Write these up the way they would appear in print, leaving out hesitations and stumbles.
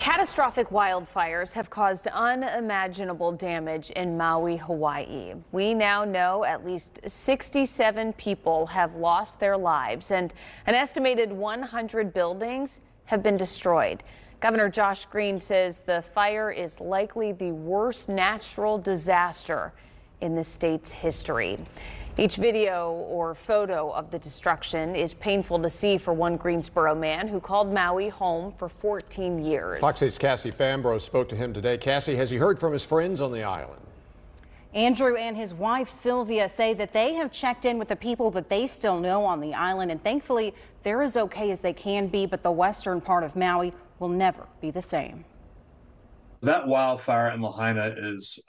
Catastrophic wildfires have caused unimaginable damage in Maui, Hawaii. We now know at least 67 people have lost their lives and an estimated 100 buildings have been destroyed. Governor Josh Green says the fire is likely the worst natural disaster in the state's history. Each video or photo of the destruction is painful to see for one Greensboro man who called Maui home for 14 years. Fox 8's Cassie Fambro spoke to him today. Cassie, has he heard from his friends on the island? Andrew and his wife Sylvia say that they have checked in with the people that they still know on the island, and thankfully they're as okay as they can be, but the western part of Maui will never be the same. That wildfire in Lahaina is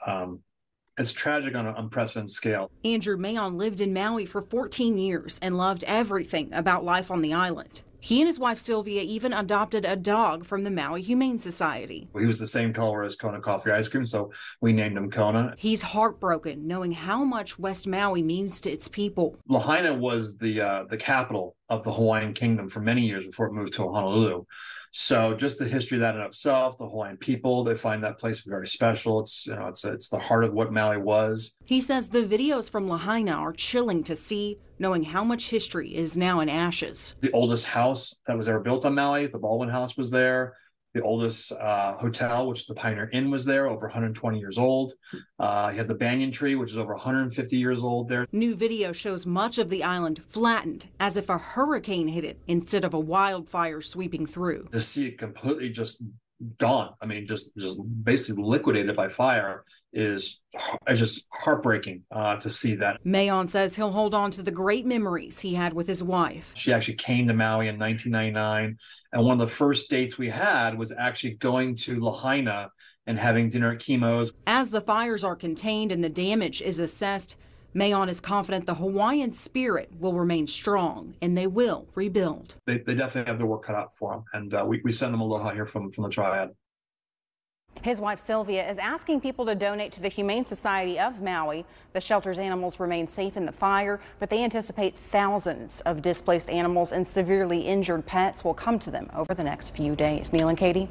it's tragic on an unprecedented scale. Andrew Mayon lived in Maui for 14 years and loved everything about life on the island. He and his wife Sylvia even adopted a dog from the Maui Humane Society. He was the same color as Kona Coffee Ice Cream, so we named him Kona. He's heartbroken knowing how much West Maui means to its people. Lahaina was the capital of the Hawaiian Kingdom for many years before it moved to Honolulu. So just the history of that in itself, the Hawaiian people, they find that place very special. It's the heart of what Maui was. He says the videos from Lahaina are chilling to see, knowing how much history is now in ashes. The oldest house that was ever built on Maui, the Baldwin House, was there. The oldest hotel, which is the Pioneer Inn, was there, over 120 years old. You had the banyan tree, which is over 150 years old there. New video shows much of the island flattened, as if a hurricane hit it instead of a wildfire sweeping through. To see it completely just gone, I mean, just basically liquidated by fire is just heartbreaking to see that. Mayon says he'll hold on to the great memories he had with his wife. She actually came to Maui in 1999, and one of the first dates we had was actually going to Lahaina and having dinner at Kimo's. As the fires are contained and the damage is assessed, Mayon is confident the Hawaiian spirit will remain strong and they will rebuild. They definitely have their work cut out for them, and we send them aloha here from the Triad. His wife Sylvia is asking people to donate to the Humane Society of Maui. The shelter's animals remain safe in the fire, but they anticipate thousands of displaced animals and severely injured pets will come to them over the next few days. Neil and Katie.